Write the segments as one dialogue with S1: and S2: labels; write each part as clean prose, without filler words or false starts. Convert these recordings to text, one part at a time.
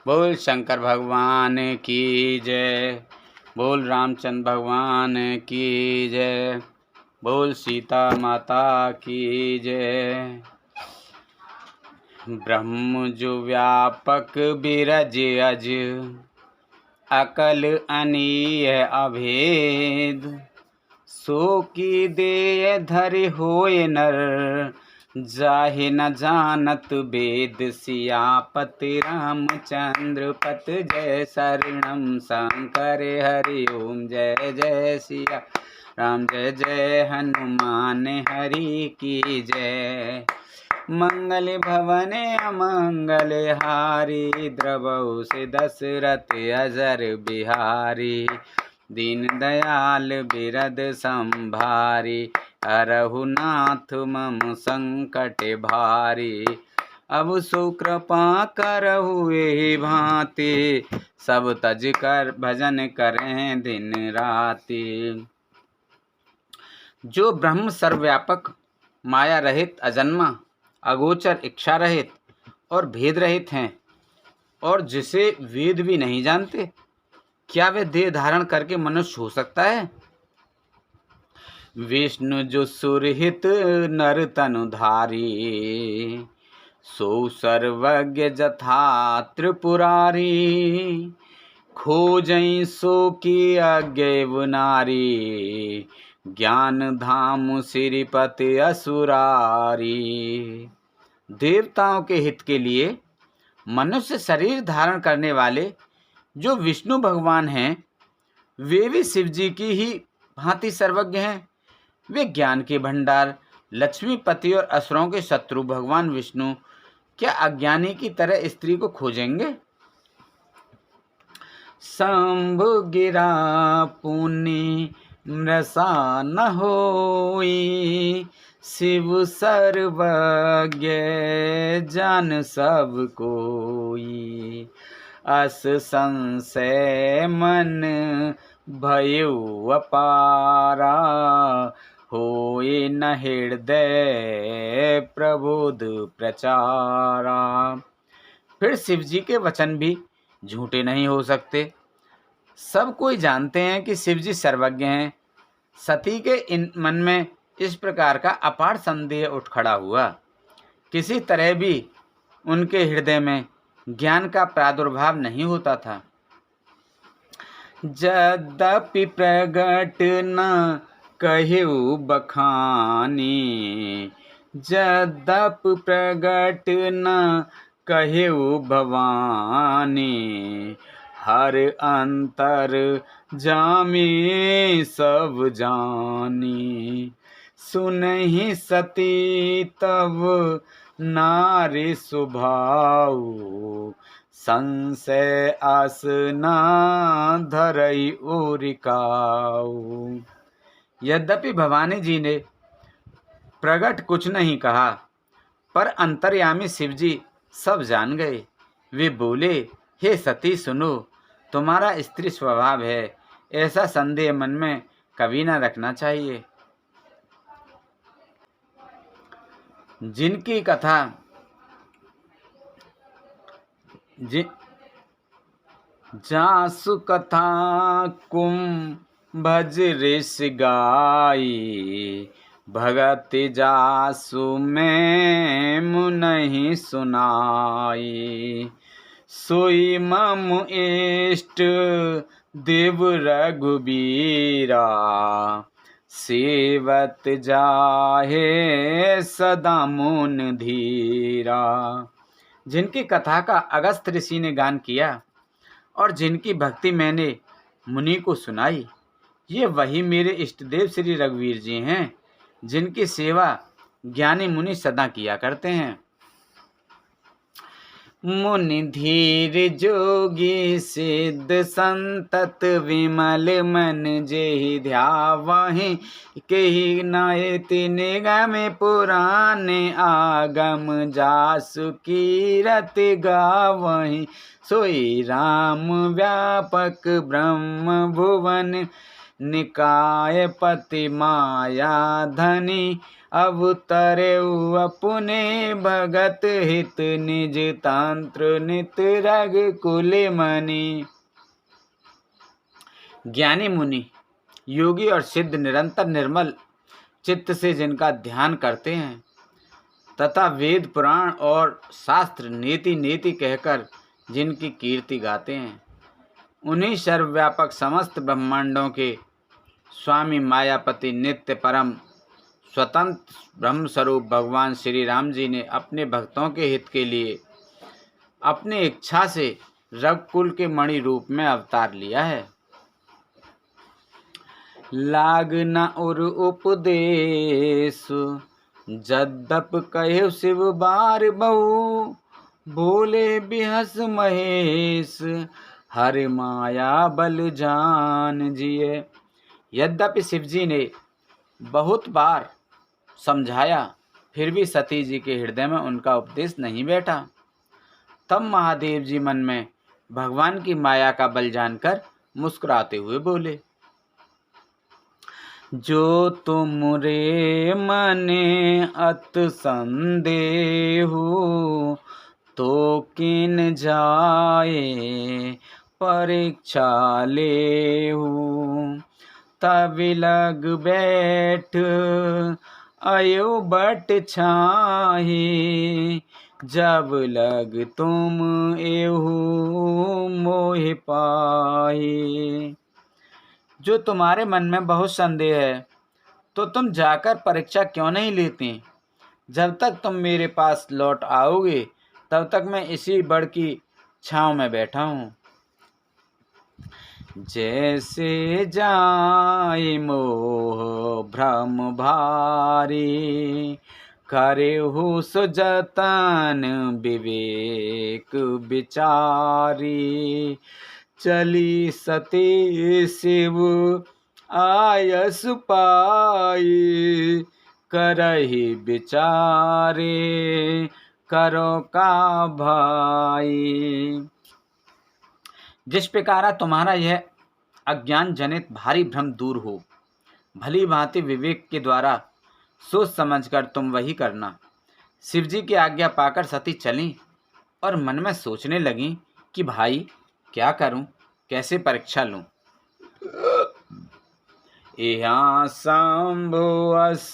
S1: बोल शंकर भगवान की जय। बोल रामचंद्र भगवान की जय। बोल सीता माता की जय। ब्रह्म जो व्यापक बिरज अज, अकल अनीय अभेद। सो की देय धरि होय नर, जाहि न जानत वेद। सियापति रामचंद्र पत जय शरणम शंकर हरि ओम। जय जय सिया राम, जय जय हनुमान हरि की जय। मंगल भवन अमंगल हारी, द्रवहु से दशरथ अजर बिहारी। दीन दयाल बिरद संभारी, हरहु नाथ मम संकट भारी। अब सो कृपा करहु एहि भांति, सब तज कर भजन करें दिन राति। जो ब्रह्म सर्वव्यापक, माया रहित, अजन्मा, अगोचर, इच्छा रहित और भेद रहित हैं, और जिसे वेद भी नहीं जानते, क्या वे देह धारण करके मनुष्य हो सकता है? विष्णु जो सुरहित नर तनुधारी, सो सर्वज्ञ जथा त्रिपुरारी। खोजई सो की अज्ञेय नारी, ज्ञान धाम श्रीपति असुरारी। देवताओं के हित के लिए मनुष्य शरीर धारण करने वाले जो विष्णु भगवान हैं, वे भी शिव जी की ही भांति सर्वज्ञ हैं। वे ज्ञान के भंडार, लक्ष्मीपति और असुरों के शत्रु भगवान विष्णु क्या अज्ञानी की तरह स्त्री को खोजेंगे? शंभु गिरा पुनि मृषा न होई, शिव सर्वज्ञ जान सब कोई। अस संशय मन भयउ अपारा, होए न हृदय प्रबोध प्रचारा। फिर शिव जी के वचन भी झूठे नहीं हो सकते। सब कोई जानते हैं कि शिव जी सर्वज्ञ हैं। सती के इन मन में इस प्रकार का अपार संदेह उठ खड़ा हुआ। किसी तरह भी उनके हृदय में ज्ञान का प्रादुर्भाव नहीं होता था। यद्यपि प्रगट न कहिउ बखानी, यद्यपि प्रगट न कहिउ भवानी। हर अंतर जामी सब जानी, सुनहि सती तब नारी स्वभाव। संशय आस ना धरई ओरिकाऊ। यद्यपि भवानी जी ने प्रगट कुछ नहीं कहा, पर अंतर्यामी शिव जी सब जान गए। वे बोले, हे सती सुनो, तुम्हारा स्त्री स्वभाव है, ऐसा संदेह मन में कभी न रखना चाहिए। जिनकी कथा जासु कथा कुम भज ऋष गाई। भगति जासु में मुनहि सुनाई। सोई मम इष्ट देव रघुबीरा। सेवत जाहे सदा मुन धीरा। जिनकी कथा का अगस्त ऋषि ने गान किया और जिनकी भक्ति मैंने मुनि को सुनाई, ये वही मेरे इष्टदेव श्री रघुवीर जी हैं, जिनकी सेवा ज्ञानी मुनि सदा किया करते हैं। मुनि धीर जोगी सिद्ध संतत, विमल मन जेहि ध्यावहि। केहि नायति निगम पुराणे, आगम जासु कीरति गावहि। सोई राम व्यापक ब्रह्म भुवन, निकाय पति माया धनी, अवतरे अपने भगत हित, निज तंत्र नित रग कुल मणि। ज्ञानी मुनि, योगी और सिद्ध निरंतर निर्मल चित्त से जिनका ध्यान करते हैं तथा वेद पुराण और शास्त्र नीति नीति कहकर जिनकी कीर्ति गाते हैं, उन्हीं सर्वव्यापक समस्त ब्रह्मांडों के स्वामी मायापति नित्य परम स्वतंत्र ब्रह्म स्वरूप भगवान श्री राम जी ने अपने भक्तों के हित के लिए अपनी इच्छा से रघुकुल के मणि रूप में अवतार लिया है। लागना और उपदेश जद्दप कहे शिव बार बहु, बोले बिहस महेश हरि माया बल जान जिए। यद्यपि शिव जी ने बहुत बार समझाया, फिर भी सती जी के हृदय में उनका उपदेश नहीं बैठा। तब महादेव जी मन में भगवान की माया का बल जानकर मुस्कुराते हुए बोले, जो तुमरे मने अत संदेहु, तो किन जाए परीक्षा लेहु। तब लग बैठ अयो बट छाही, जब लग तुम एहू मोह पाही। जो तुम्हारे मन में बहुत संदेह है, तो तुम जाकर परीक्षा क्यों नहीं लेती? जब तक तुम मेरे पास लौट आओगे, तब तक मैं इसी बड़ की छांव में बैठा हूँ। जैसे जाए मोह भ्रम भारी, करे हो सो जतन विवेक विचारी। चली सती शिव आयस पाई, करहि विचारे करो का भाई। जिस प्रकार तुम्हारा यह अज्ञान जनित भारी भ्रम दूर हो, भली भांति विवेक के द्वारा सोच समझकर तुम वही करना। शिव जी की आज्ञा पाकर सती चलीं और मन में सोचने लगीं कि भाई क्या करूं, कैसे परीक्षा लूं। यहाँ शंभु अस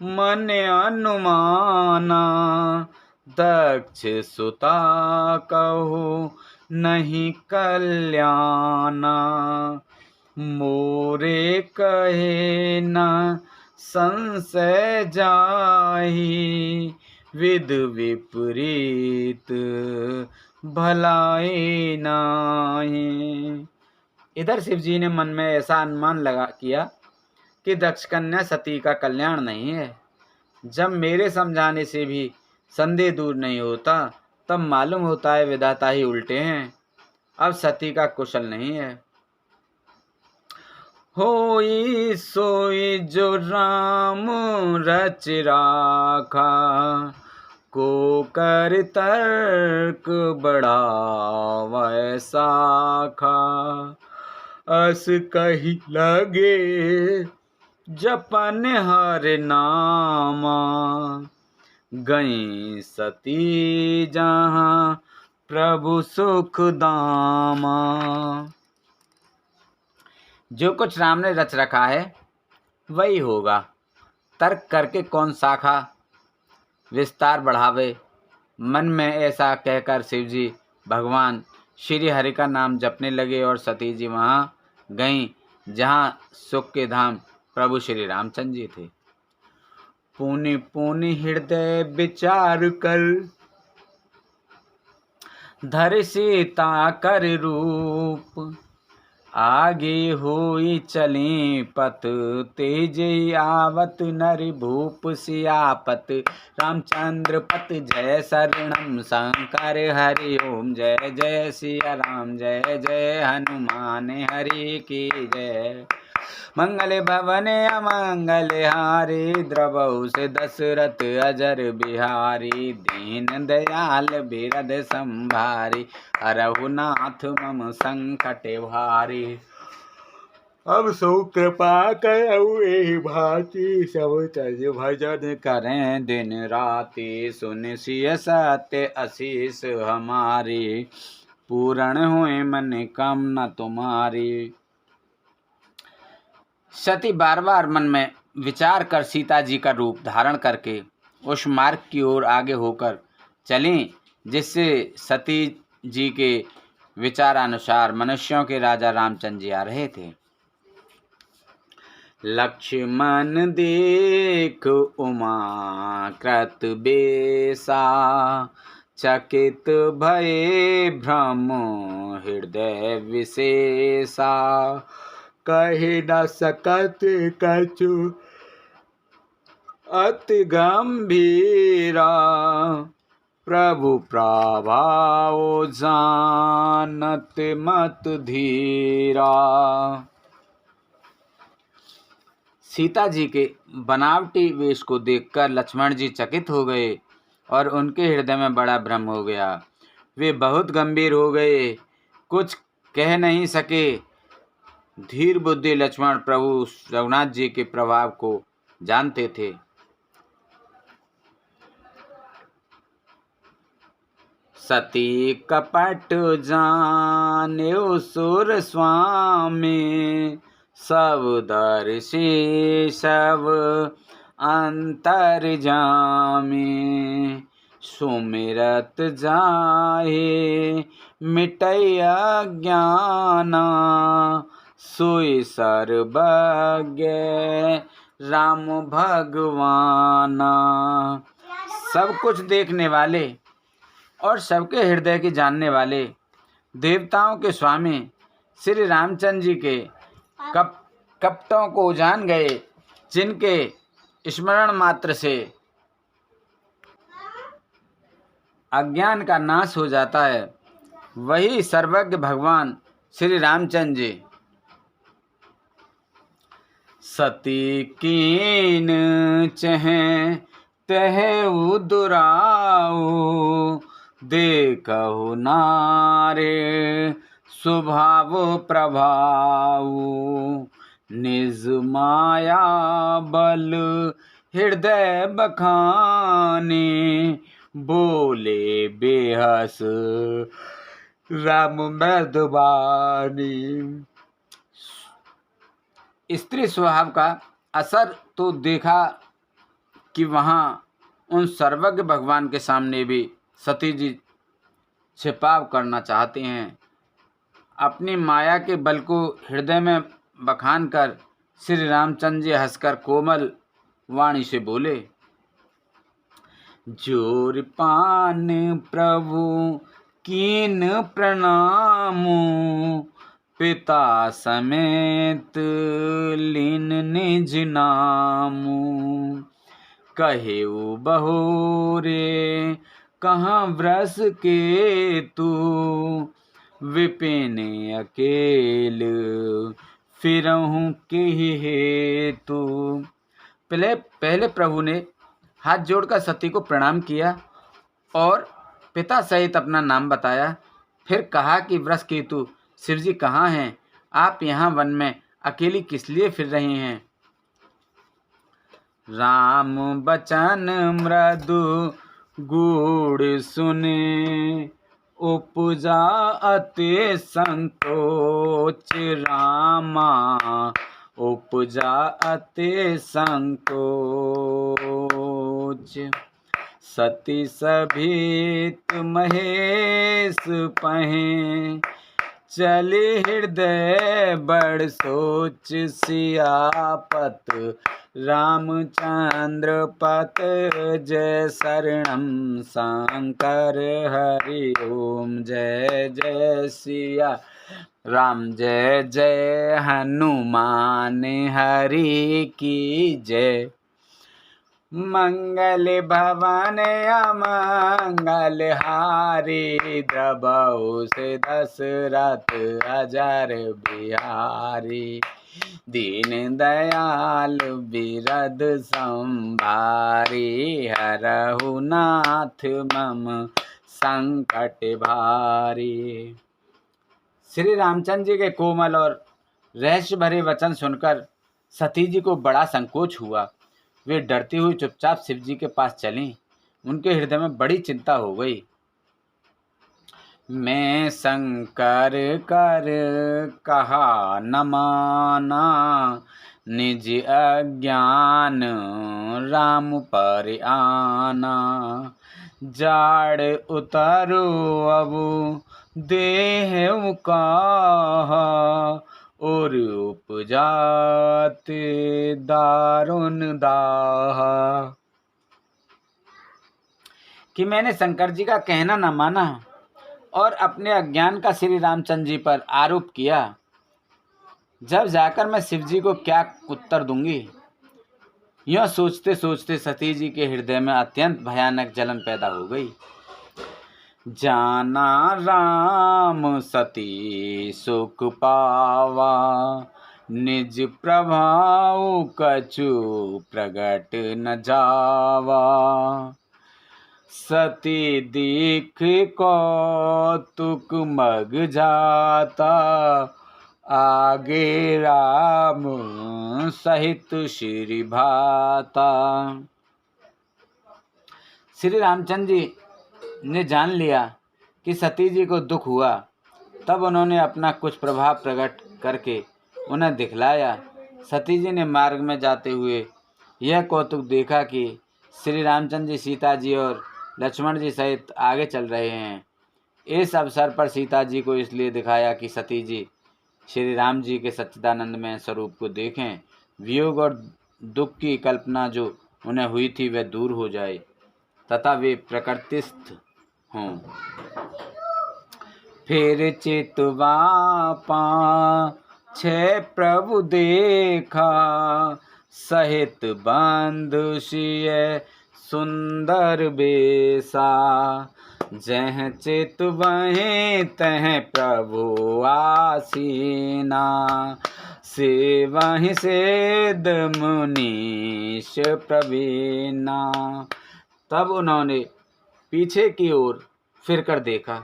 S1: मन अनुमाना, दक्ष सुता कहो नहीं कल्याणा। मोरे कहे न संशय जाहि, विद विपरीत भलाई नाही। इधर शिव जी ने मन में ऐसा अनुमान लगा किया कि दक्ष कन्या सती का कल्याण नहीं है। जब मेरे समझाने से भी संदेह दूर नहीं होता, तब मालूम होता है विधाता ही उल्टे हैं। अब सती का कुशल नहीं है। होई सोई जो राम रच राखा, को कर तर्क बढ़ावै साखा। अस कही लगे जपन हर नामा, गई सती जहाँ प्रभु सुख दामा। जो कुछ राम ने रच रखा है वही होगा। तर्क करके कौन शाखा विस्तार बढ़ावे। मन में ऐसा कहकर शिवजी भगवान श्री हरि का नाम जपने लगे और सती जी वहाँ गईं जहाँ सुख के धाम प्रभु श्री रामचंद्र जी थे। पुनि पुनि हृदय विचार कर, धर सीता कर रूप। आगे होई चली पत, तेज आवत नर भूप। सियापत रामचंद्र पत, जय शरणम शंकर हरि ओम। जय जय सिया राम, जय जय हनुमान हरि की जय। मंगल भवन अमंगल हारी, द्रवहु से दशरथ अजर बिहारी। दीन दयाल बिरद संभारी, हरहु नाथ मम संकट भारी। अब सो कृपा करऊ एहि भांति सब तज भजन करें दिन राति सुन सिय सत्य आशीष हमारी पूर्ण हुए मन कामना तुम्हारी। सती बार बार मन में विचार कर सीता जी का रूप धारण करके उस मार्ग की ओर आगे होकर चलीं जिससे सती जी के विचारानुसार मनुष्यों के राजा रामचंद्र जी आ रहे थे। लक्ष्मण देख उमा कृत बेसा चकित भये भ्रम हृदय विशेषा कहे न सकत कछु अति गंभीरा प्रभु प्रभाव जानत मत धीरा। सीता जी के बनावटी वेश को देखकर लक्ष्मण जी चकित हो गए और उनके हृदय में बड़ा भ्रम हो गया। वे बहुत गंभीर हो गए, कुछ कह नहीं सके। धीर बुद्धि लक्ष्मण प्रभु रघुनाथ जी के प्रभाव को जानते थे। सती कपट जान्यो सुर स्वामी सब दर्शी सब अंतर जामी सुमिरत जाहे मिटय अज्ञाना सोई सर्वज्ञ राम भगवाना। सब कुछ देखने वाले और सबके हृदय की जानने वाले देवताओं के स्वामी श्री रामचंद्र जी के कपटों को जान गए, जिनके स्मरण मात्र से अज्ञान का नाश हो जाता है, वही सर्वज्ञ भगवान श्री रामचंद्र जी। सती कीन चहें तह दुराऊ देखहु नारे स्वभाव प्रभाव निज माया बल हृदय बखाने बोले बेहस राम मृदुबानी। स्त्री स्वभाव का असर तो देखा कि वहाँ उन सर्वज्ञ भगवान के सामने भी सती जी छिपाव करना चाहते हैं। अपनी माया के बल को हृदय में बखान कर श्री रामचंद्र जी हंसकर कोमल वाणी से बोले, जोर पान प्रभु कीन प्रणामो पिता समेत लीन निज नामो कहेऊ बहुरे कहाँ व्रस के तू विपिन अकेल फिरहूँ के हेतु। पहले प्रभु ने हाथ जोड़कर सती को प्रणाम किया और पिता सहित अपना नाम बताया। फिर कहा कि वृष केतु शिव जी कहाँ हैं? आप यहाँ वन में अकेली किस लिए फिर रहे हैं? राम बचन मृदु गूढ़ सुने उपजा अति संकोच रामा उपजा अति संकोच। सती सभित महेश पहें चले हृदय बड़ सोच सियापत रामचंद्र पत जय शरणम शंकर हरि ओम जय जय सिया राम जय जय हनुमान हरि की जय। मंगल भवन अमंगल हारी द्रबहु से दशरथ अजर बिहारी दीन दयाल बिरद संभारी हरहु नाथ मम संकट भारी। श्री रामचंद्र जी के कोमल और रहस्य भरे वचन सुनकर सती जी को बड़ा संकोच हुआ। वे डरती हुई चुपचाप शिव जी के पास चलीं। उनके हृदय में बड़ी चिंता हो गई। मैं शंकर कर कहा न माना, निज अज्ञान राम पर आना। जाड़ उतरो अब देह कहा, और उपजाते दारुण दाहा। कि मैंने शंकर जी का कहना न माना और अपने अज्ञान का श्री रामचंद्र जी पर आरोप किया। जब जाकर मैं शिव जी को क्या उत्तर दूंगी। यह सोचते सोचते सती जी के हृदय में अत्यंत भयानक जलन पैदा हो गई। जाना राम सती सुख पावा, निज प्रभाव कछु प्रगट न जावा। सती दीख कौतुक मग जाता, आगे राम सहित श्री भाता। श्री रामचंद्र जी ने जान लिया कि सती जी को दुख हुआ। तब उन्होंने अपना कुछ प्रभाव प्रकट करके उन्हें दिखलाया। सती जी ने मार्ग में जाते हुए यह कौतुक देखा कि श्री रामचंद्र जी सीता जी और लक्ष्मण जी सहित आगे चल रहे हैं। इस अवसर पर सीता जी को इसलिए दिखाया कि सती जी श्री राम जी के सच्चिदानंदमय स्वरूप को देखें, वियोग और दुख की कल्पना जो उन्हें हुई थी वह दूर हो जाए तथा वे प्रकृतिस्थ हों। फिर चितवा छे प्रभु देखा, सहित बंधु सिय सुंदर बेसा। जह चित वहीं तह प्रभु आसीना, से वहीं सिद्ध मुनीश प्रवीणा। तब उन्होंने पीछे की ओर फिरकर देखा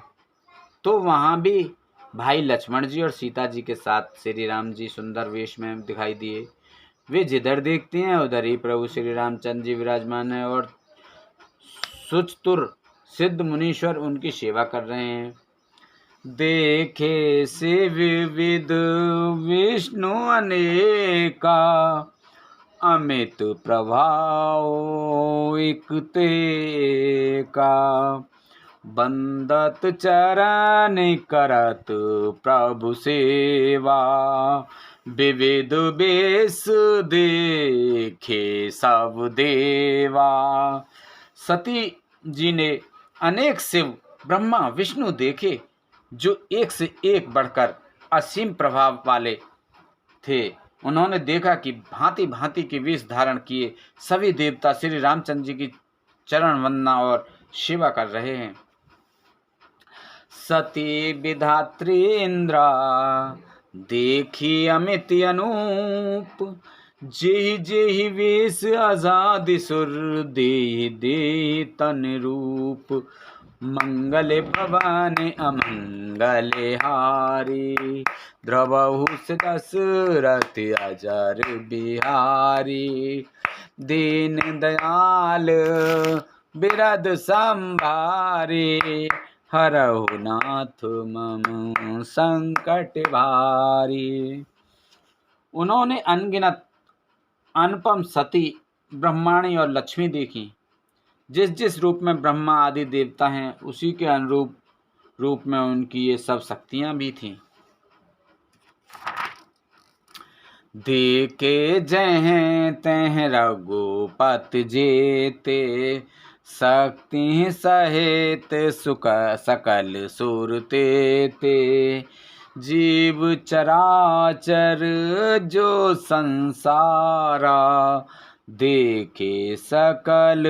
S1: तो वहाँ भी भाई लक्ष्मण जी और सीता जी के साथ श्री राम जी सुंदर वेश में दिखाई दिए। वे जिधर देखते हैं उधर ही प्रभु श्री रामचंद्र जी विराजमान है और सुचतुर सिद्ध मुनीश्वर उनकी सेवा कर रहे हैं। देखे से विविध विष्णु अनेका, अमित प्रभाव एकते का। बंदत चरण करत प्रभु सेवा, विविध बेस देखे सब देवा। सती जी ने अनेक शिव ब्रह्मा विष्णु देखे जो एक से एक बढ़कर असीम प्रभाव वाले थे। उन्होंने देखा कि भांति भांति के वेश धारण किए सभी देवता श्री रामचंद्र जी की चरण वंदना और सेवा कर रहे हैं। सती विधात्री इंद्रा देखी अमित अनूप, जेहि जेहि वेश आजाद सुर देहि देहि तन रूप। मंगल भवन अमंगल हारी, द्रवहु दशरथ अजर बिहारी। दीन दयाल बिरद संभारे, हरहु नाथ मम संकट भारी। उन्होंने अनगिनत अनुपम सती ब्रह्माणी और लक्ष्मी देखी। जिस जिस रूप में ब्रह्मा आदि देवता हैं उसी के अनुरूप रूप में उनकी ये सब शक्तियां भी थीं। देखे जह तह रघुपति जेते, शक्ति सहित सुख सकल सुरते ते। जीव चराचर जो संसारा, देखे सकल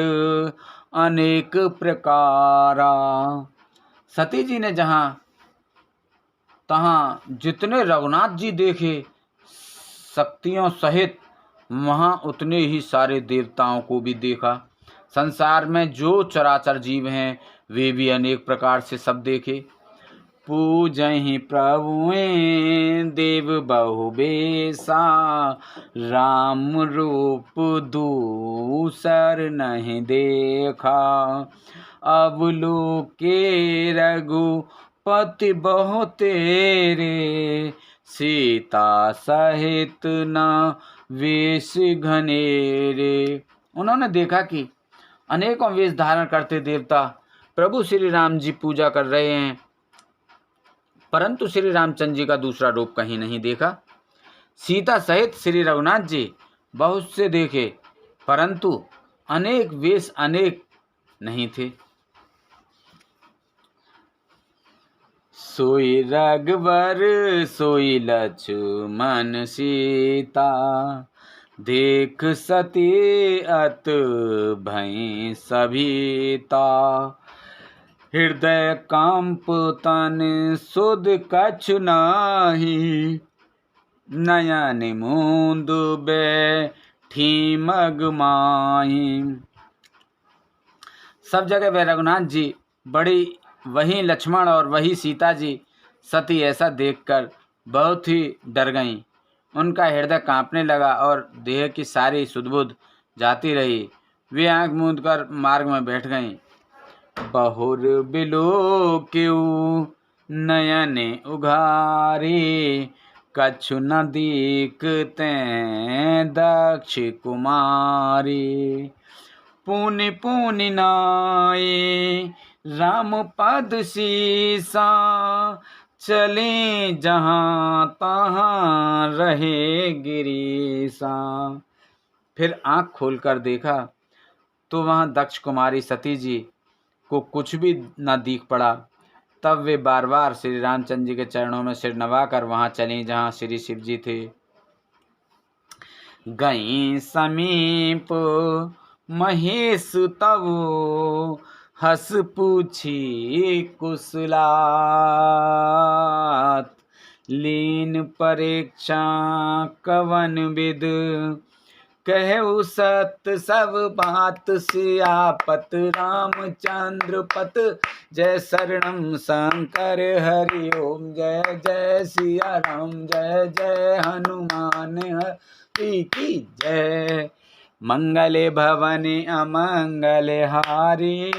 S1: अनेक प्रकारा। सती जी ने जहाँ तहाँ जितने रघुनाथ जी देखे शक्तियों सहित, वहाँ उतने ही सारे देवताओं को भी देखा। संसार में जो चराचर जीव हैं वे भी अनेक प्रकार से सब देखे। पूजहि प्रभुए देव बहु बेसा, राम रूप दूसर नहीं देखा। अब लोके रघुपति बहु तेरे, सीता सहित न वेश घनेरे। उन्होंने देखा कि अनेकों वेश धारण करते देवता प्रभु श्री राम जी पूजा कर रहे हैं, परंतु श्री रामचंद्र जी का दूसरा रूप कहीं नहीं देखा। सीता सहित श्री रघुनाथ जी बहुत से देखे, परंतु अनेक वेश अनेक नहीं थे। सोई रघुवर सोई लक्ष्मण सीता, देख सती अत भई सभीता। हृदय कंप तन सुध कछु नाही, नयन मूंद बैठी मगमाही। सब जगह वे रघुनाथ जी बड़ी, वहीं लक्ष्मण और वही सीता जी सती ऐसा देखकर बहुत ही डर गईं। उनका हृदय कांपने लगा और देह की सारी सुधबुध जाती रही। वे आंख मूंद कर मार्ग में बैठ गईं। बहुर बिलो क्यों नयन उघारे, कछु न दीखते दक्ष कुमारी। पुनि पुनि नाये राम पद सीसा, चले जहाँ तहाँ रहे गिरीसा। फिर आँख खोलकर देखा तो वहाँ दक्ष कुमारी सती जी को कुछ भी न दिख पड़ा। तब वे बार बार श्री रामचंद्र जी के चरणों में सिर नवाकर वहाँ चली जहाँ श्री शिव जी थे। गई समीप महेश तब, हस पूछी कुशलात। लीन परीक्षा कवन विद, कहु सत सब बात। सियापत रामचंद्र पत, जय शरणम शंकर हरि ओम। जय जय सिया राम, जय जय हनुमान हरि की जय। मंगले भवने अमंगले हारी,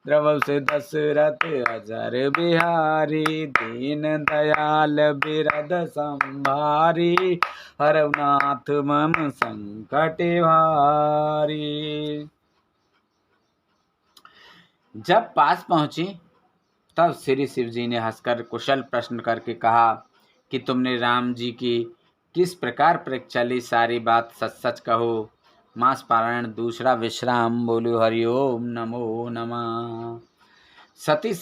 S1: द्रवौ से दशरथ अजर बिहारी। दीन दयाल बिरद संभारी, हरौ नाथ मम संकट भारी। जब पास पहुंची तब श्री शिव जी ने हंसकर कुशल प्रश्न करके कहा कि तुमने राम जी की किस प्रकार परीक्षा ली, सारी बात सच सच कहो। मास पारायण दूसरा विश्राम। बोलो हरिओम नमो नमः। सती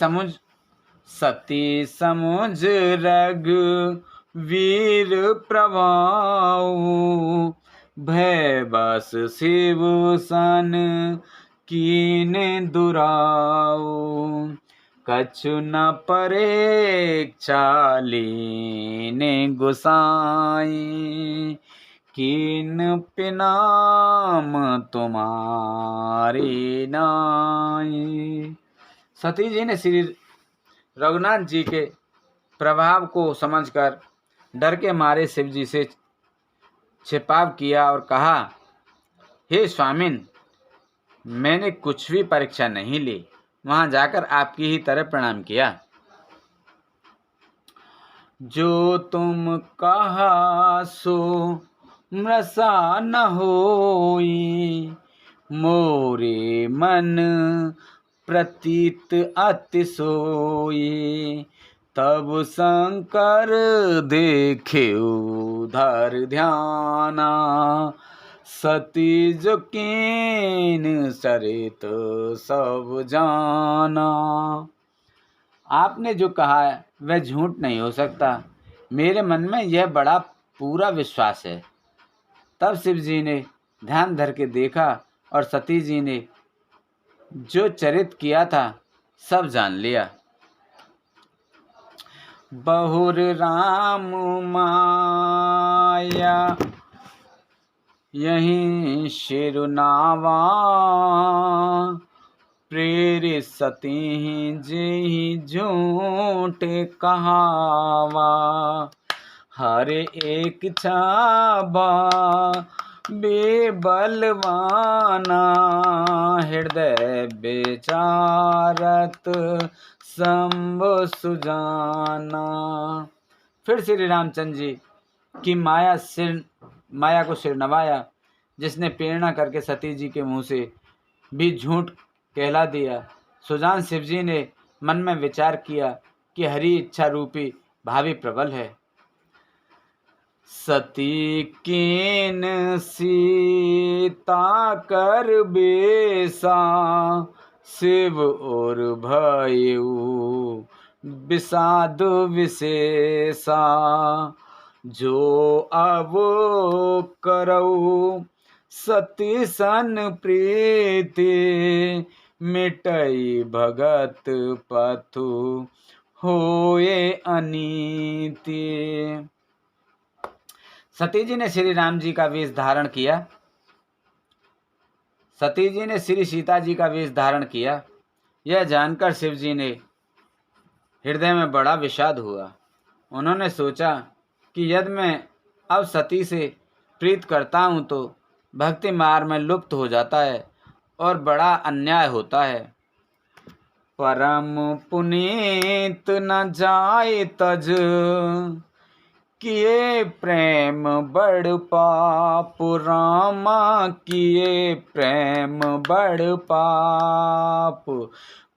S1: समुझ रघुवीर प्रभाऊ, भय बस शिव सन कीन दुराऊ। कछु न परीक्षा लीने गुसाई, कीन पिनाम तुम्हारी नाई। सती जी ने श्री रघुनाथ जी के प्रभाव को समझकर डर के मारे शिव जी से छिपाव किया और कहा, हे स्वामिन, मैंने कुछ भी परीक्षा नहीं ली, वहां जाकर आपकी ही तरह प्रणाम किया। जो तुम कहा सो मृषा न होई, मोरे मन प्रतीत अति सोई। तब शंकर देखे उधर ध्याना, सती जो कीन सरित सब जाना। आपने जो कहा है वह झूठ नहीं हो सकता, मेरे मन में यह बड़ा पूरा विश्वास है। तब शिव जी ने ध्यान धर के देखा और सती जी ने जो चरित किया था सब जान लिया। बहुर राम माया यहीं शिरुनावा, प्रेरित सती जेहि झूठ कहावा। हर एक छाबा बेबलवाना, हृदय बेचारत शंभु सुजाना। फिर श्री रामचंद्र जी की माया को सिर नवाया, जिसने प्रेरणा करके सती जी के मुंह से भी झूठ कहला दिया। सुजान शिव जी ने मन में विचार किया कि हरि इच्छा रूपी भावी प्रबल है। सती कीन सीता कर बेसा, शिव और भयउ विषाद विशेषा। जो अब करऊ सती सन प्रीति, मिटई भगत पथु होए अनीति। सती जी ने श्री राम जी का वेश धारण किया। सती जी ने श्री सीता जी का वेश धारण किया। यह जानकर शिव जी ने हृदय में बड़ा विषाद हुआ। उन्होंने सोचा कि यदि मैं अब सती से प्रीत करता हूँ तो भक्ति मार्ग में लुप्त हो जाता है और बड़ा अन्याय होता है। परम पुनीत न जाए तज, किए प्रेम बड़ पाप। रामा किए प्रेम बड़ पाप,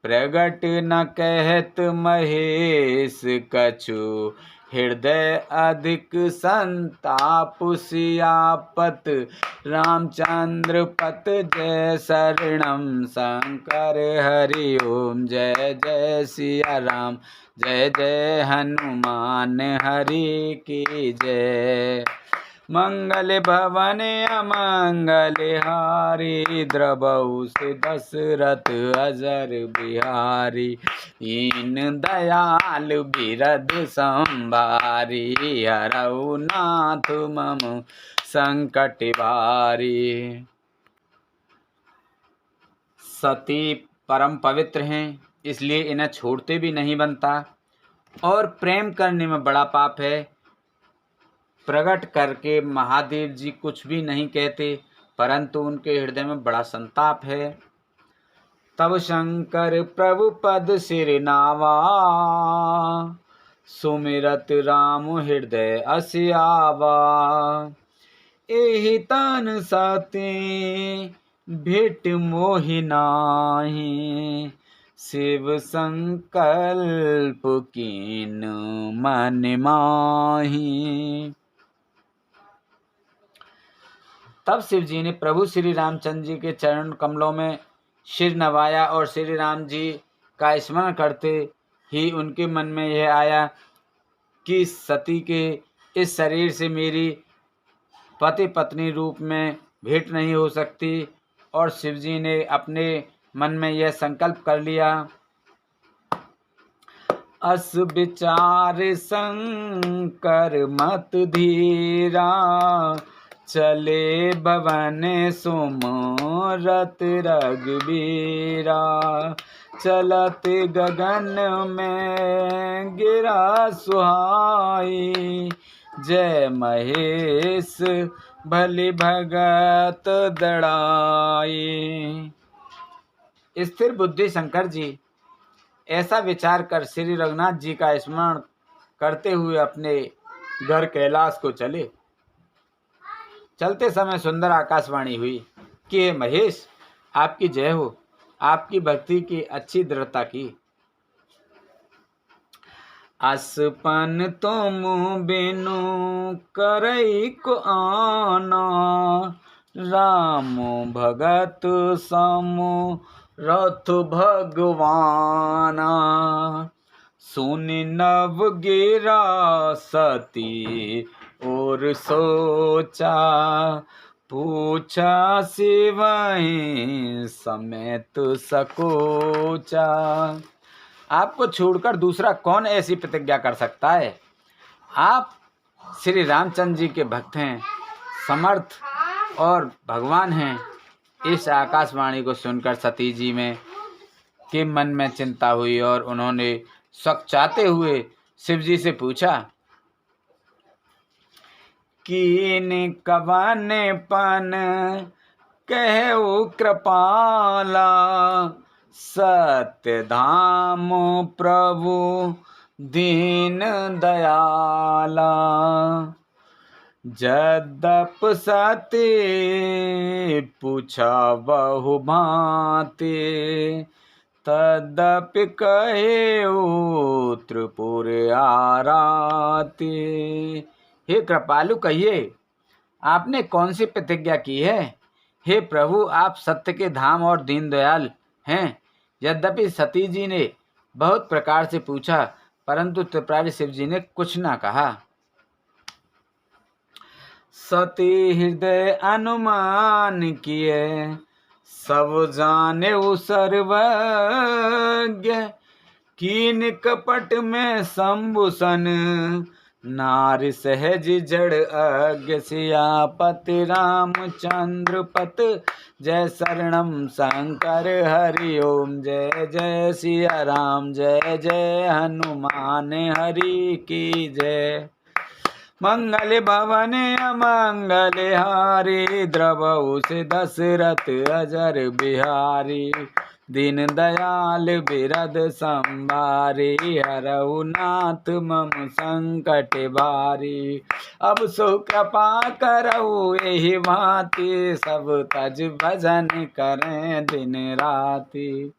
S1: प्रगट न कहत महेश कछु। हृदय अधिक संताप, सियापत रामचंद्र पत जय शरणम। शंकर हरि ओम जय जय सिया राम, जय जय हनुमान हरि की जय। मंगल भवन अमंगल हारी, द्रवहु से दशरथ अजर बिहारी। इन दयाल बिरद संभारी, हरऊ नाथ मम संकट भारी। सती परम पवित्र हैं, इसलिए इन्हें छोड़ते भी नहीं बनता और प्रेम करने में बड़ा पाप है। प्रकट करके महादेव जी कुछ भी नहीं कहते, परंतु उनके हृदय में बड़ा संताप है। तब शंकर प्रभु पद सिर नावा, सुमिरत राम हृदय असियावा। एहि तन सती भेट मोहि नाहि, शिव संकल्प कीन मन माही। तब शिव जी ने प्रभु श्री रामचंद्र जी के चरण कमलों में सिर नवाया और श्री राम जी का स्मरण करते ही उनके मन में यह आया कि सती के इस शरीर से मेरी पति पत्नी रूप में भेंट नहीं हो सकती। और शिव जी ने अपने मन में यह संकल्प कर लिया। अस विचार शंकर मत धीरा, चले भवन सुमरत रघुबीरा। चलत गगन में गिरा सुहाई, जय महेश भली भगत दड़ाई। स्थिर बुद्धि शंकर जी ऐसा विचार कर श्री रघुनाथ जी का स्मरण करते हुए अपने घर कैलाश को चले। चलते समय सुंदर आकाशवाणी हुई कि हे महेश, आपकी जय हो, आपकी भक्ति की अच्छी दृढ़ता की। असपन तुम बिनु करई को आना, राम भगत समु रथ भगवाना। सुन नव गिरा सती और सोचा, पूछा शिवहि समेत सकोचा। आपको छोड़कर दूसरा कौन ऐसी प्रतिज्ञा कर सकता है? आप श्री रामचंद्र जी के भक्त हैं, समर्थ और भगवान हैं। इस आकाशवाणी को सुनकर सती जी में के मन में चिंता हुई और उन्होंने शक चाहते हुए शिव जी से पूछा, कीन कवन पन कहु कृपाला, सत्य धाम प्रभु दीन दयाला। जद्यप सती पूछा बहु भांति, तद्यपि कहेउ त्रिपुर आराती। हे कृपालु, कहिए आपने कौन सी प्रतिज्ञा की है। हे प्रभु, आप सत्य के धाम और दीन दयाल हैं। यद्यपि सती जी ने बहुत प्रकार से पूछा, परंतु त्रिपुरारी शिव जी ने कुछ न कहा। सती हृदय अनुमान किए, सब जाने सर्वज्ञ। कीन कपट में शंभुसन, नार सहज जड़ अज्ञ। सियापति रामचंद्र पत, जय शरणम शंकर हरि ओम। जय जय सिया राम, जय जय हनुमान हरि की जय। मंगल भवन अमंगल हारी, द्रवहु से दशरथ अजर बिहारी। दीन दयाल बिरद संभारी, हरहु नाथ मम संकट भारी। अब सो कृपा करहु एहि भांति, सब तज भजन करें दिन राति।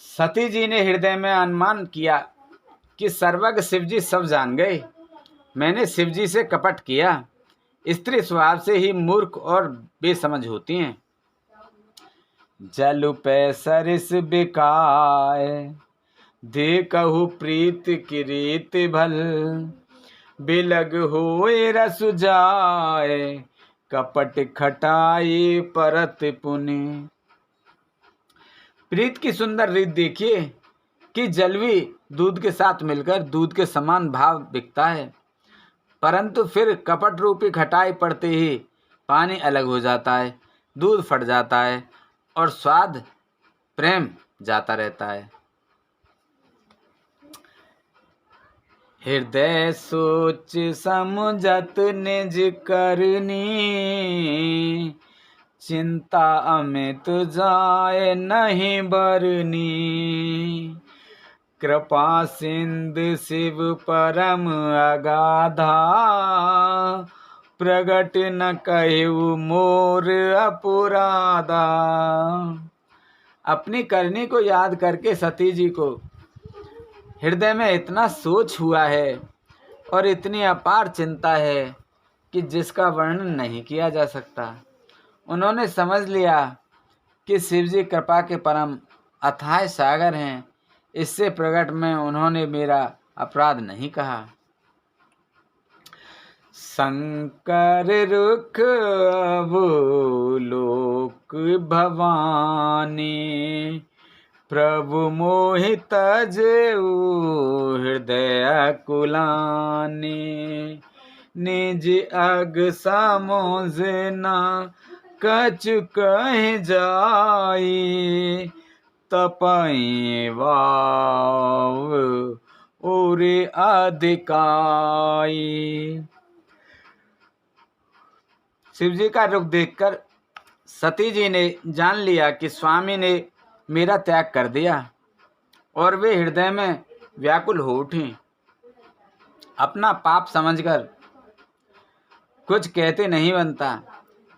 S1: सती जी ने हृदय में अनुमान किया कि सर्वज्ञ शिव जी सब जान गए। मैंने शिव जी से कपट किया। स्त्री स्वभाव से ही मूर्ख और बेसमझ होती हैं। जल पे सरिस बिकाय, देखहु प्रीत की रीत भल। बिलग होए रस जाय, कपट खटाई परत पुनि। प्रीत की सुंदर रीत देखिए कि जल भी दूध के साथ मिलकर दूध के समान भाव बिकता है, परंतु फिर कपट रूपी खटाई पड़ते ही पानी अलग हो जाता है, दूध फट जाता है और स्वाद प्रेम जाता रहता है। हृदय सोच समझत निज करनी, चिंता अमित जाय नहीं बरनी। कृपा सिंधु शिव परम अगाधा, प्रगट न कहु मोर अपराधा। अपनी करनी को याद करके सती जी को हृदय में इतना सोच हुआ है और इतनी अपार चिंता है कि जिसका वर्णन नहीं किया जा सकता। उन्होंने समझ लिया कि शिव जी कृपा के परम अथाह सागर हैं। इससे प्रकट में उन्होंने मेरा अपराध नहीं कहा। शंकर रुख अवलोक भवानी, प्रभु मोहि तजेउ हृदय कुलानी। निज अग समोजना कछु कह जाई, तपई वाव उरे अधिकाई। शिव जी का रुख देखकर सती जी ने जान लिया कि स्वामी ने मेरा त्याग कर दिया और वे हृदय में व्याकुल हो उठी। अपना पाप समझकर कुछ कहते नहीं बनता,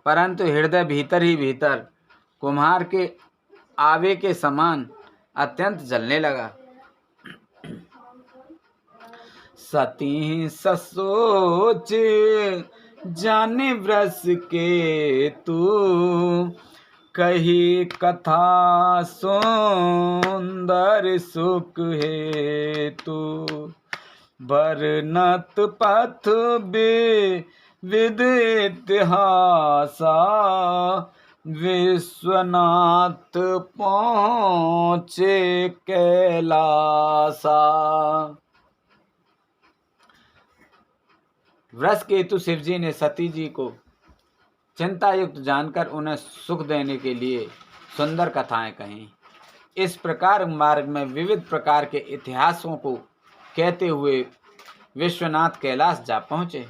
S1: परंतु हृदय भीतर ही भीतर कुम्हार के आवे के समान अत्यंत जलने लगा। सती ससोच जाने व्रस के तू, कही कथा सुंदर सुख हेतु। बरनत पथ विद इतिहासा, विश्वनाथ पहुँचे कैलासा। वृष केतु शिव जी ने सती जी को चिंता युक्त जानकर उन्हें सुख देने के लिए सुंदर कथाएं कहीं। इस प्रकार मार्ग में विविध प्रकार के इतिहासों को कहते हुए विश्वनाथ कैलाश जा पहुँचे।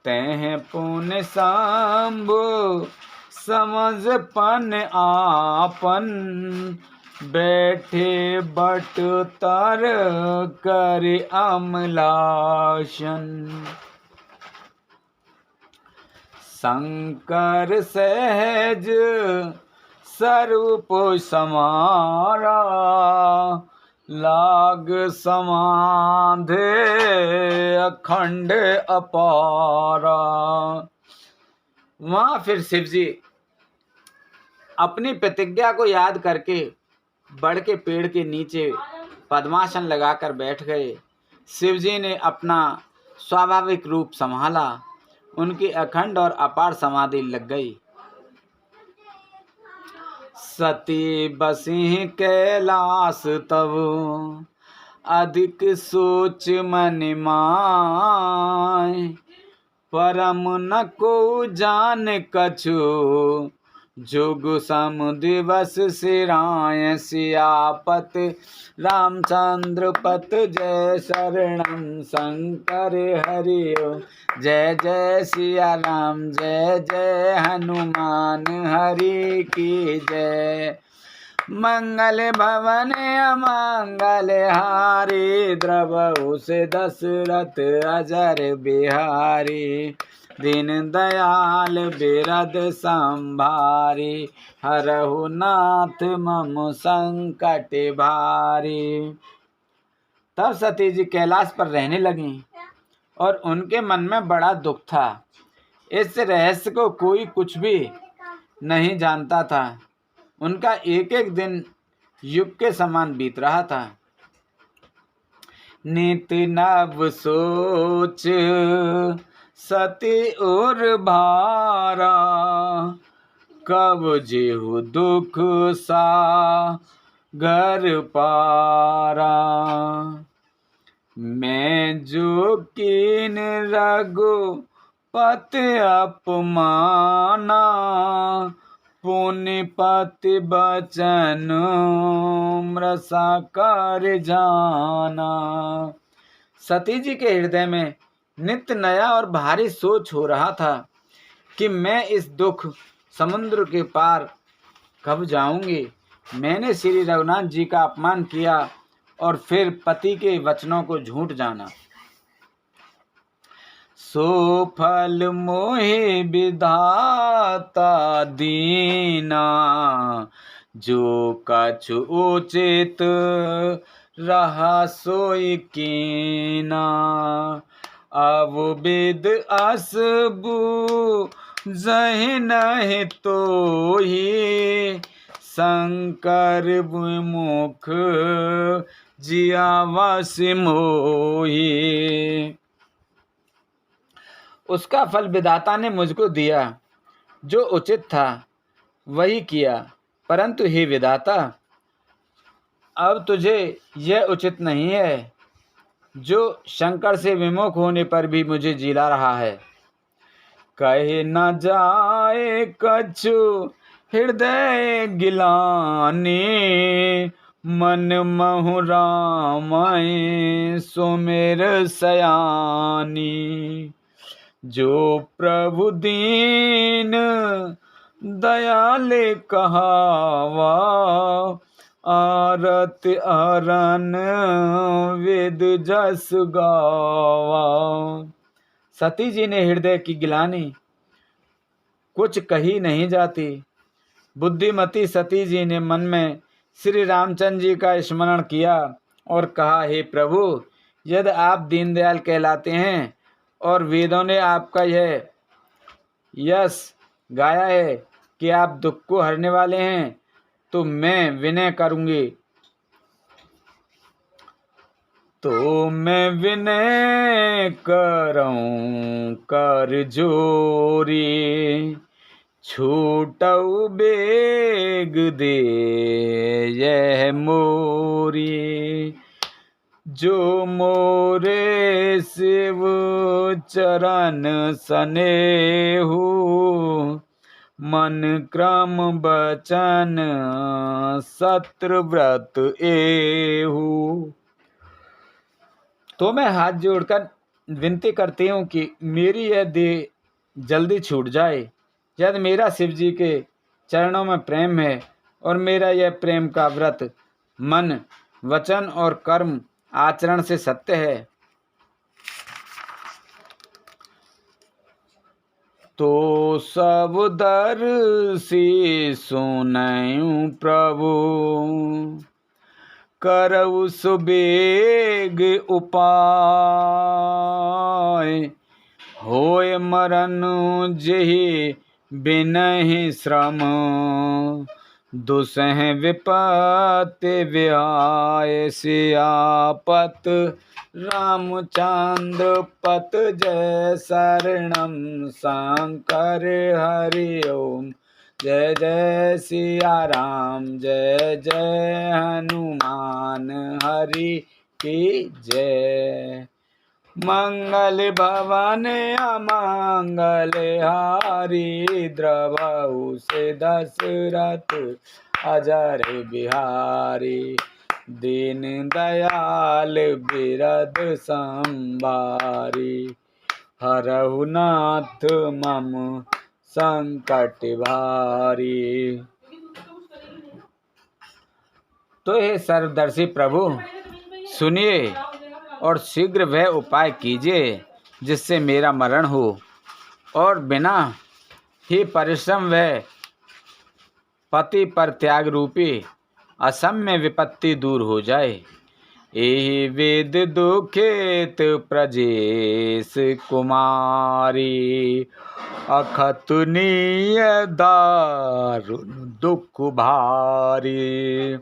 S1: तैं पुन शंभु समझ पन आपन, बैठे बट तर कर अमलाशन। शंकर सहज स्वरूप समारा, लाग समाधे अखंड अपारा। वहाँ फिर शिव जी अपनी प्रतिज्ञा को याद करके बड़ के पेड़ के नीचे पद्मासन लगाकर बैठ गए। शिव जी ने अपना स्वाभाविक रूप संभाला, उनकी अखंड और अपार समाधि लग गई। सती बसी कैलाश तब अधिक सोच मन माय, परम न को जान कछु, जुग सम दिवस सिराय। सियापत रामचंद्र पत जय शरणम, शंकर हरि ओम जय जय सिया राम, जय जय हनुमान हरि की जय। मंगल भवन अमंगल हारी, द्रवहु से दशरथ अजर बिहारी। दीन दयाल बिरद संभारी, हरहु नाथ मम संकट भारी। तब सती जी कैलाश पर रहने लगी और उनके मन में बड़ा दुख था। इस रहस्य को कोई कुछ भी नहीं जानता था। उनका एक एक दिन युग के समान बीत रहा था। नित नव सोच सती और भारा, कब जेहु दुख सा घर पारा। मैं जो कीन रघुपत अपमाना, पुण्य पति बचन मृषा कर जाना। सती जी के हृदय में नित्य नया और भारी सोच हो रहा था कि मैं इस दुख समुद्र के पार कब जाऊंगी। मैंने श्री रघुनाथ जी का अपमान किया और फिर पति के वचनों को झूठ जाना। सो फल मोहि विधाता दीना, जो कछु उचित रहा सोई कीना। अब विद असबू जहि नहीं तो ही, शंकर विमुख जियावस मोही। उसका फल विधाता ने मुझको दिया, जो उचित था वही किया, परंतु हे विधाता, अब तुझे यह उचित नहीं है जो शंकर से विमुख होने पर भी मुझे जिला रहा है। कहे न जाए कछु हृदय गिलानी, मन महु रामय सुमिर सयानी। जो प्रभु दीन दयाल कहावा, आरत अरन वेद जस गावा। सती जी ने हृदय की गिलानी कुछ कही नहीं जाती। बुद्धिमती सती जी ने मन में श्री रामचंद्र जी का स्मरण किया और कहा, हे प्रभु, यदि आप दीनदयाल कहलाते हैं और वेदों ने आपका यह यश गाया है कि आप दुख को हरने वाले हैं, तो मैं विनय करूंगी। तो मैं विनय करऊं कर जोरी, छूटऊ बेग दे यह मोरी। जो मोरे शिव चरण सनेहु, मन क्रम बचन सत्र व्रत एहू। तो मैं हाथ जोड़कर विनती करती हूँ कि मेरी यह देह जल्दी छूट जाए। यदि मेरा शिव जी के चरणों में प्रेम है और मेरा यह प्रेम का व्रत मन वचन और कर्म आचरण से सत्य है, तो सब दर्शी सुनऊं प्रभु, करऊ सुबेग उपाय। होय मरन जेहि बिनहि श्रम, दुसह विपत्ति विहाय। सियापत रामचंद्र पत जय शरणम शंकर हरि ओम। जय जय सिया राम जय जय हनुमान हरि की जय। मंगल भवन अमंगल हारी, द्रवहु से दशरथ अजर बिहारी। दीन दयाल बिरद संभारी, हरहु नाथ मम संकट भारी। तो हे सर्वदर्शी प्रभु, सुनिए और शीघ्र वह उपाय कीजिए जिससे मेरा मरण हो और बिना ही परिश्रम वह पति पर त्याग रूपी असम्य विपत्ति दूर हो जाए। एहि वेद दुखित प्रजेश कुमारी, अखतुनीय दारुण दुख भारी।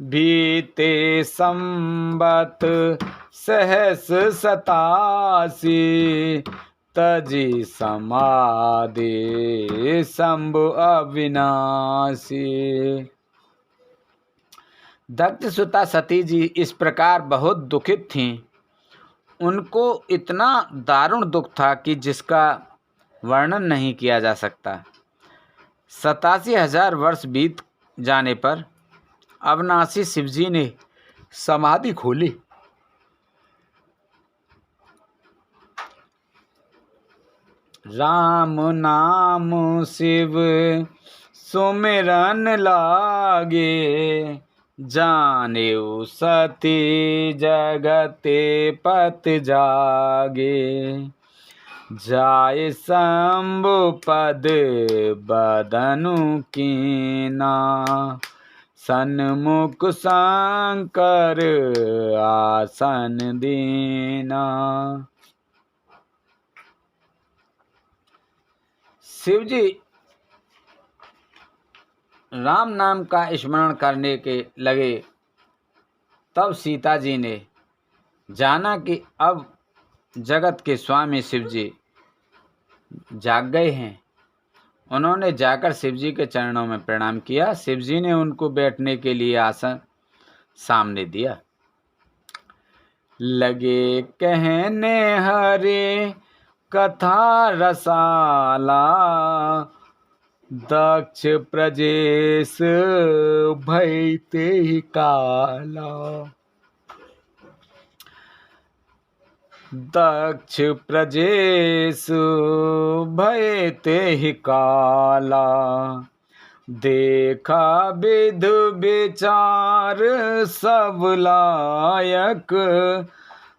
S1: बीते संबत सहस 87, तजी समाधि शंभु अविनाशी। दक्ष सुता सती जी इस प्रकार बहुत दुखित थीं। उनको इतना दारुण दुख था कि जिसका वर्णन नहीं किया जा सकता। 87,000 वर्ष बीत जाने पर अविनाशी शिवजी ने समाधि खोली। राम नाम शिव सुमिरन लागे, जानेउ सती जगते पत जागे। जाय शंभु पद बदनु कीना, सन्मुख शंकर आसन दीना। शिव जी राम नाम का स्मरण करने के लगे। तब सीता जी ने जाना कि अब जगत के स्वामी शिव जी जाग गए हैं। उन्होंने जाकर शिव जी के चरणों में प्रणाम किया। शिव जी ने उनको बैठने के लिए आसन सामने दिया। लगे कहने हरे कथा रसाला, दक्ष प्रजेश भय ते ही काला। दक्ष प्रजेश भय ते ही काला, देखा विध विचार सब लायक।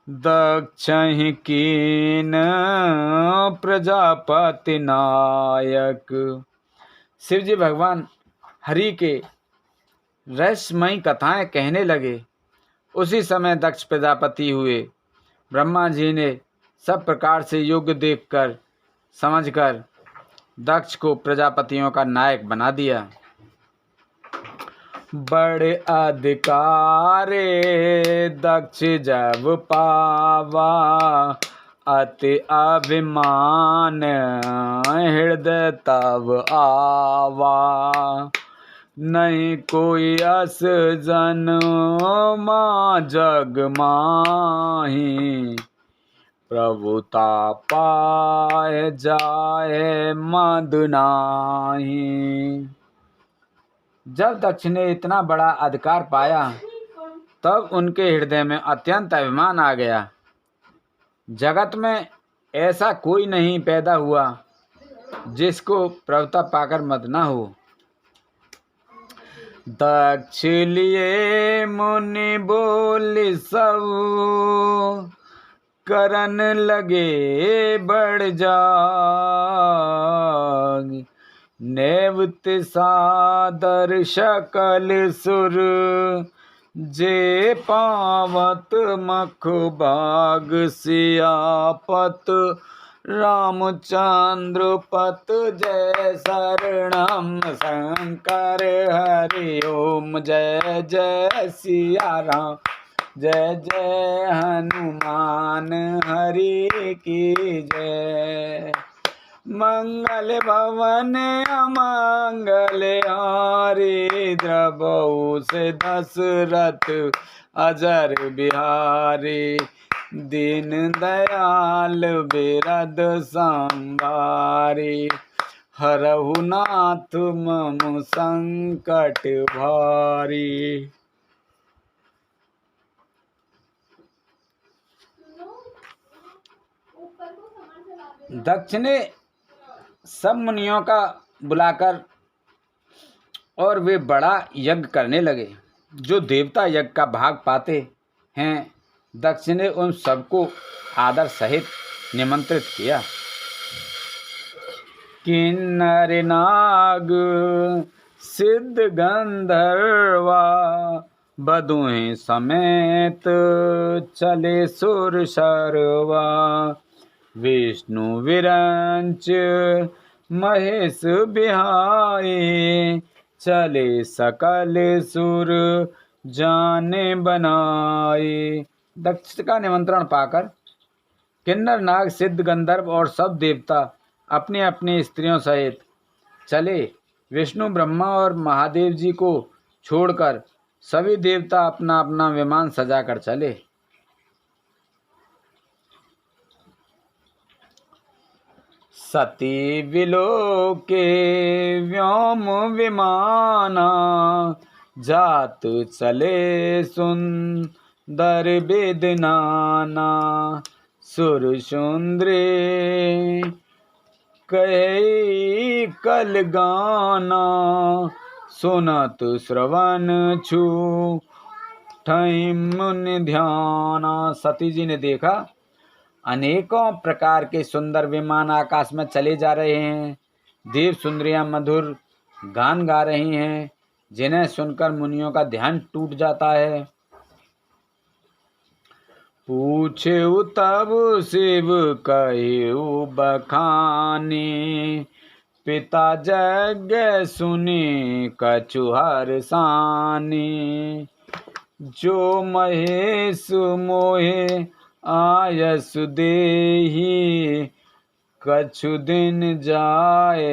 S1: दक्ष ही कीन प्रजापति नायक। शिव जी भगवान हरि के रहस्यमयी कथाएं कहने लगे। उसी समय दक्ष प्रजापति हुए। ब्रह्मा जी ने सब प्रकार से योग्य देखकर समझकर दक्ष को प्रजापतियों का नायक बना दिया। बड़े अधिकारे दक्ष जब पावा, अति अभिमान हृदय तब आवा। नहीं कोई अस जन माँ जग माही, प्रभुता पाए जाए मद नाही। जब दक्ष ने इतना बड़ा अधिकार पाया तब उनके हृदय में अत्यंत अभिमान आ गया। जगत में ऐसा कोई नहीं पैदा हुआ जिसको प्रभुता पाकर मद न हो। दक्ष लिए मुनि बोली सब, करन लगे बढ़ जाग। नेवत सादर शकल सुर, जे पावत मख भाग। सियापत रामचंद्र पत, जय शरणम शंकर हरि ओम। जय जय सिया राम, जय जय हनुमान हरि की जय। मंगल भवन अमंगल हारी, द्रवहु से दशरथ अजर बिहारी। दीन दयाल बिरद संभारी, हरहु नाथ मम संकट भारी। दक्ष ने सब मुनियों का बुलाकर और वे बड़ा यज्ञ करने लगे। जो देवता यज्ञ का भाग पाते हैं, दक्ष ने उन सबको आदर सहित निमंत्रित किया। किन्नर नाग सिद्ध गंधर्वा, बधुएं समेत चले सुर सरवा। विष्णु विरंच महेश बिहाए, चले सकल सुर जाने बनाए। दक्ष का निमंत्रण पाकर किन्नर नाग सिद्ध गंधर्व और सब देवता अपनी अपनी स्त्रियों सहित चले। विष्णु ब्रह्मा और महादेव जी को छोड़कर सभी देवता अपना अपना विमान सजाकर चले। सती विलोके व्योम विमाना, जात चले सुंदर वेद नाना। सुर सुंदरे कहे कल गाना, सुनत श्रवण छु ठई मुनि ध्याना। सती जी ने देखा अनेकों प्रकार के सुंदर विमान आकाश में चले जा रहे हैं। देव सुंदरियां मधुर गान गा रही हैं, जिन्हें सुनकर मुनियों का ध्यान टूट जाता है। पूछे तब शिव कहिउ बखानी, पिता यज्ञ सुनी कछु हर्षानी। जो महेश मोहे आयस देहि, कछु दिन जाए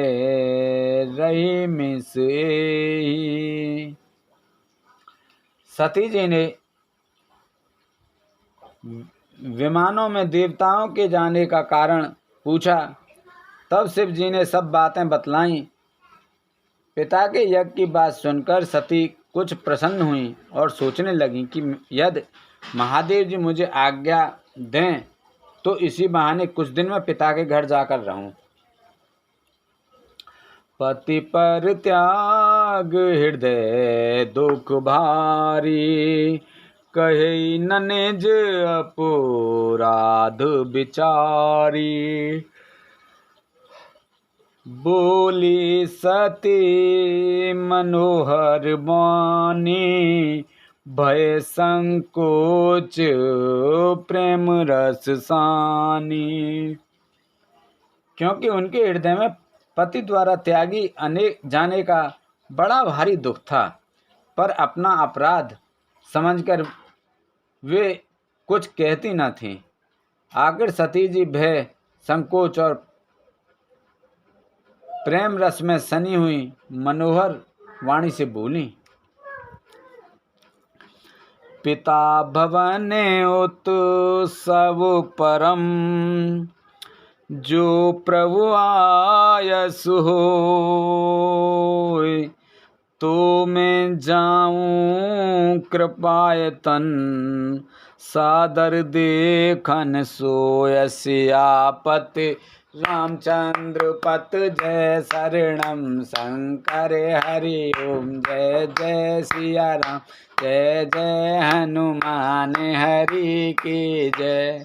S1: रही मिस एहि। सती जी ने विमानों में देवताओं के जाने का कारण पूछा। तब शिव जी ने सब बातें बतलाईं। पिता के यज्ञ की बात सुनकर सती कुछ प्रसन्न हुई और सोचने लगी कि यदि महादेव जी मुझे आज्ञा दें तो इसी बहाने कुछ दिन मैं पिता के घर जाकर रहूं। पति पर त्याग हृदय दुख भारी, कहे न निज अपराध विचारी। बोली सती मनोहर वाणी, भय संकोच प्रेम रस सानी। क्योंकि उनके हृदय में पति द्वारा त्यागी अनेक जाने का बड़ा भारी दुख था, पर अपना अपराध समझकर वे कुछ कहती न थीं। आखिर सती जी भय संकोच और प्रेम रस में सनी हुई मनोहर वाणी से बोली। पिता भवन उत्सव परम, जो प्रभु आयसु होय। तो मैं जाऊं कृपायतन, सादर देखन सोय सियापति रामचंद्र पत जय शरणम शंकर हरि ओम। जय जय सिया राम, जय जय हनुमान हरि की जय।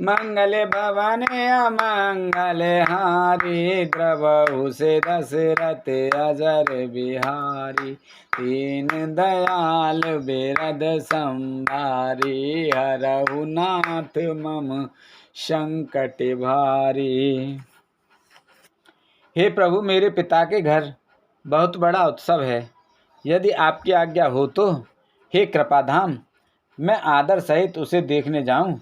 S1: मंगल भवन अमंगल हारी, द्रवहु से दशरथ अजर बिहारी। दीन दयाल बिरद संभारी, हरहु नाथ मम संकट भारी। हे प्रभु, मेरे पिता के घर बहुत बड़ा उत्सव है। यदि आपकी आज्ञा हो तो हे कृपाधाम, मैं आदर सहित उसे देखने जाऊं।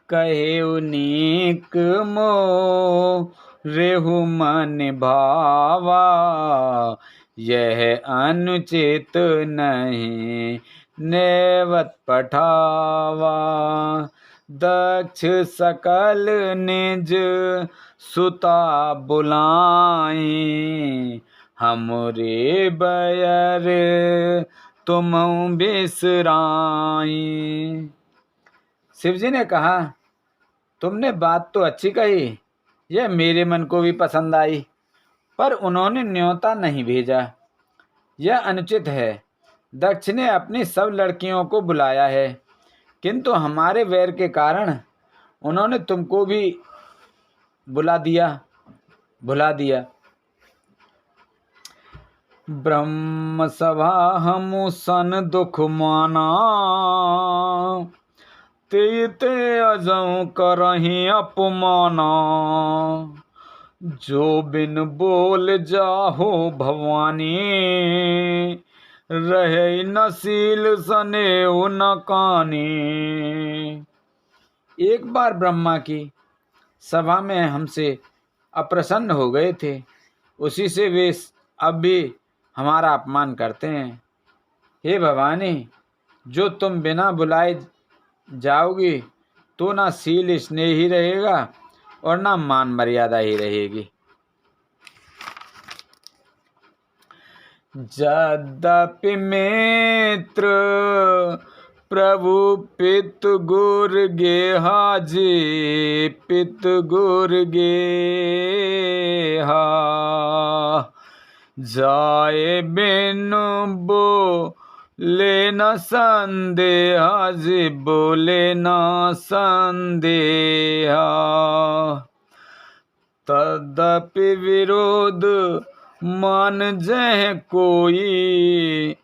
S1: कहे उनीक मोरेहु मन भावा, यह अनुचित नहीं नेवत पठावा। दक्ष सकल निज सुता बुलाई, हमरे बैर तुम बिसराई। शिवजी ने कहा, तुमने बात तो अच्छी कही, यह मेरे मन को भी पसंद आई, पर उन्होंने न्योता नहीं भेजा, यह अनुचित है। दक्ष ने अपनी सब लड़कियों को बुलाया है, किंतु हमारे वैर के कारण उन्होंने तुमको भी भुला दिया। ब्रह्म सभा हम सन दुख माना, ते अजऊ करही अपमाना। जो बिन बोल जाहो भवानी, रहे नसील सने न कानी। एक बार ब्रह्मा की सभा में हमसे अप्रसन्न हो गए थे, उसी से वे अब भी हमारा अपमान करते हैं। हे भवानी, जो तुम बिना बुलाए जाओगी तो ना शील स्नेह ही रहेगा और ना मान मर्यादा ही रहेगी। यद्यपि मित्र प्रभु पित गुर गेहा जी, पित गुर गेहा। जाए बिनु बो लेना संदेहा जी, बोले ना संदेहा। तदपि विरोध मान जह कोई,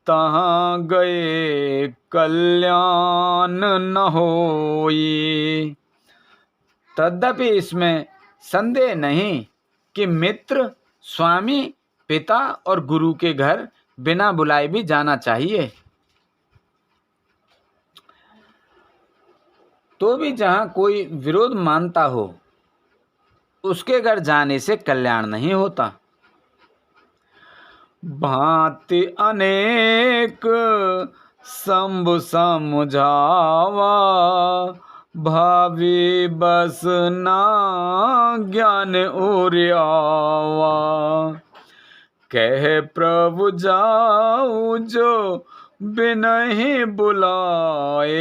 S1: तहाँ गए कल्याण न होई। तद्यपि इसमें संदेह नहीं कि मित्र, स्वामी, पिता और गुरु के घर बिना बुलाए भी जाना चाहिए। तो भी जहाँ कोई विरोध मानता हो, उसके घर जाने से कल्याण नहीं होता। भांति अनेक शंभु समझावा, भावी बस ना ज्ञान उर्यावा। कह प्रभु जाऊ जो बिनहि बुलाए,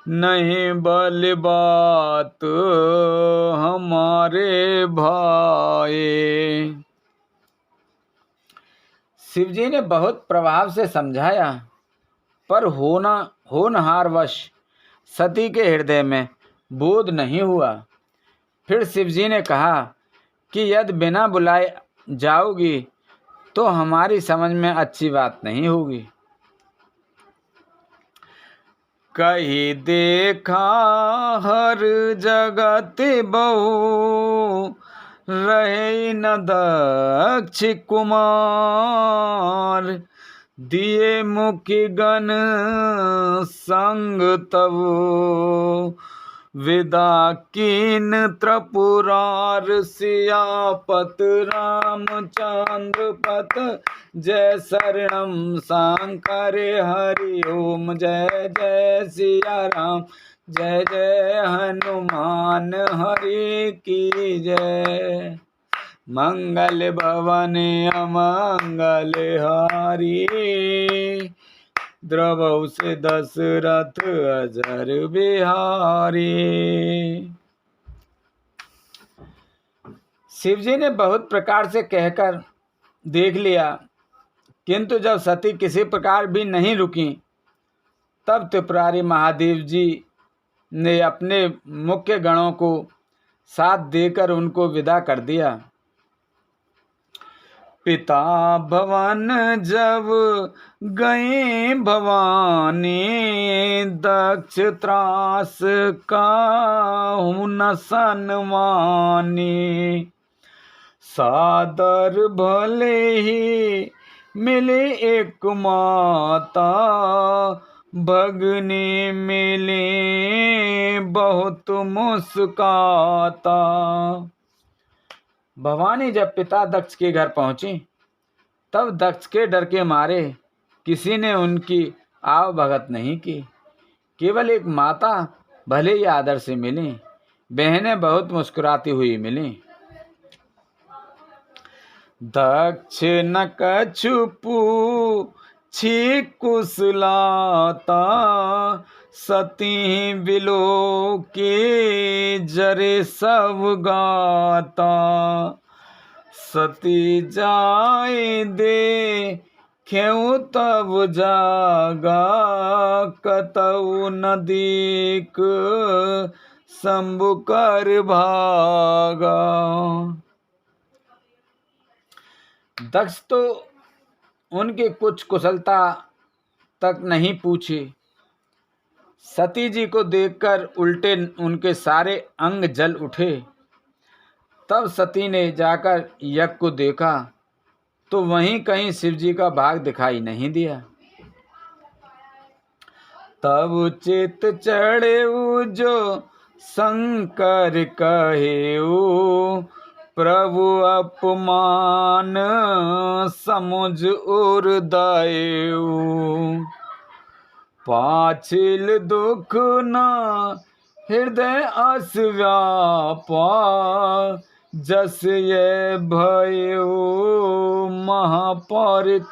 S1: नहीं बल बात हमारे भाई। शिवजी ने बहुत प्रभाव से समझाया, पर होनहारवश सती के हृदय में बोध नहीं हुआ। फिर शिवजी ने कहा कि यदि बिना बुलाए जाओगी तो हमारी समझ में अच्छी बात नहीं होगी। कही देखा हर जगत बहु, रहे न दक्ष कुमार। दिए मुखि गण संग तब, विदा कीन त्रिपुरार सियापत रामचंद्र पत जय शरणम शंकर हरि ओम जय जय सिया राम जय जय हनुमान हरि की जय। मंगल भवन अमंगल हारी द्रवौ से दशरथ अजर बिहारी। शिवजी ने बहुत प्रकार से कहकर देख लिया, किंतु जब सती किसी प्रकार भी नहीं रुकी, तब त्रिपुरारी महादेव जी ने अपने मुख्य गणों को साथ देकर उनको विदा कर दिया। पिता भवन जब गए भवानी दक्ष त्रास का न सनमानी। सादर भले ही मिले एक माता भगनी मिले बहुत मुस्काता। भवानी जब पिता दक्ष के घर पहुंची, तब दक्ष के डर के मारे किसी ने उनकी आव भगत नहीं की। केवल एक माता भले ही आदर से मिली, बहनें बहुत मुस्कुराती हुई मिली। दक्ष न कछु पूछी कुशलाता सती बिलो के जरे सब गाता। सती जाए दे क्यों तब जागा कतऊ न दीक शंभु कर भागा। दक्ष तो उनकी कुछ कुशलता तक नहीं पूछी। सती जी को देखकर उल्टे उनके सारे अंग जल उठे। तब सती ने जाकर यज्ञ को देखा तो वहीं कहीं शिवजी का भाग दिखाई नहीं दिया। तब चित चढ़े जो शंकर कहेऊ प्रभु अपमान समुझ उर्दयऊ। पाछिल दुख न हृदय अस व्यापा जस ये भयो महापरितापा।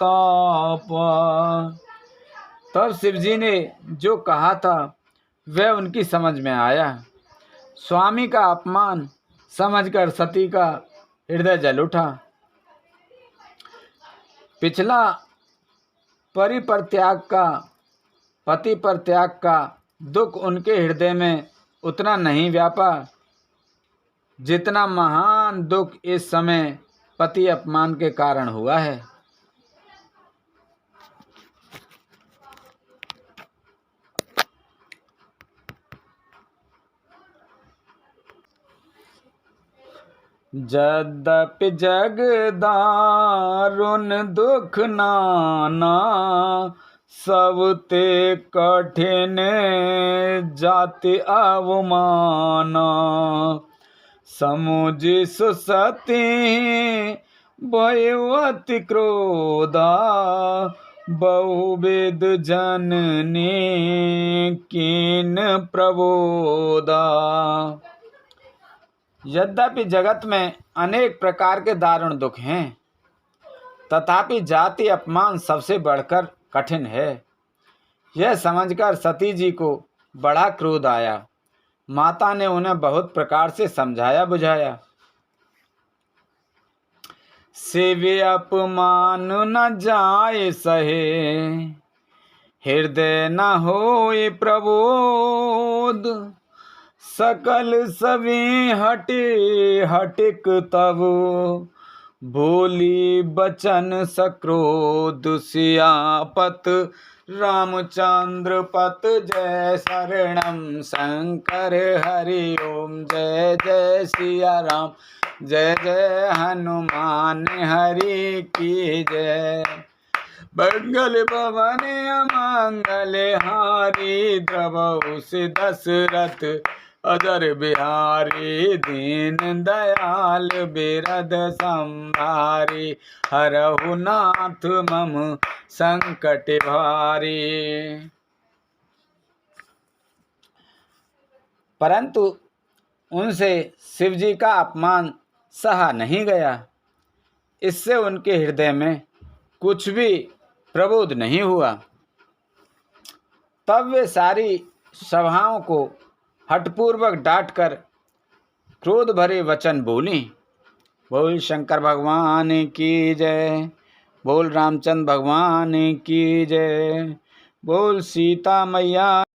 S1: तब शिवजी ने जो कहा था वह उनकी समझ में आया। स्वामी का अपमान समझकर सती का हृदय जल उठा। पिछला पति पर त्याग का दुख उनके हृदय में उतना नहीं व्यापा जितना महान दुख इस समय पति अपमान के कारण हुआ है। यद्यपि जग दारुण दुख नाना सबते कठिन जाति अवमाना। समुझ सुसती भयवती क्रोधा बहुविध जननी कीन प्रबोधा। यद्यपि जगत में अनेक प्रकार के दारुण दुख हैं, तथापि जाति अपमान सबसे बढ़कर कठिन है। यह समझकर सती जी को बड़ा क्रोध आया। माता ने उन्हें बहुत प्रकार से समझाया बुझाया। सेवे अपमान न जाए सहे हृदय न होए प्रबोध। सकल सभी हटे हटिक तब बोली बचन सक्रोध। सियापत रामचंद्र पत जय शरणम शंकर हरि ओम जय जय सिया राम जय जय हनुमान हरि की जय। मंगल भवन अमंगल हारी द्रवौ से दशरथ अजर बिहारी दीन दयाल बिरद संभारी, हरहु नाथ मम संकट भारी। परंतु उनसे शिवजी का अपमान सहा नहीं गया। इससे उनके हृदय में कुछ भी प्रबोध नहीं हुआ। तब वे सारी सभाओं को हठपूर्वक डांटकर क्रोध भरे वचन बोली। बोल शंकर भगवान की जय, बोल रामचंद्र भगवान की जय, बोल सीता मैया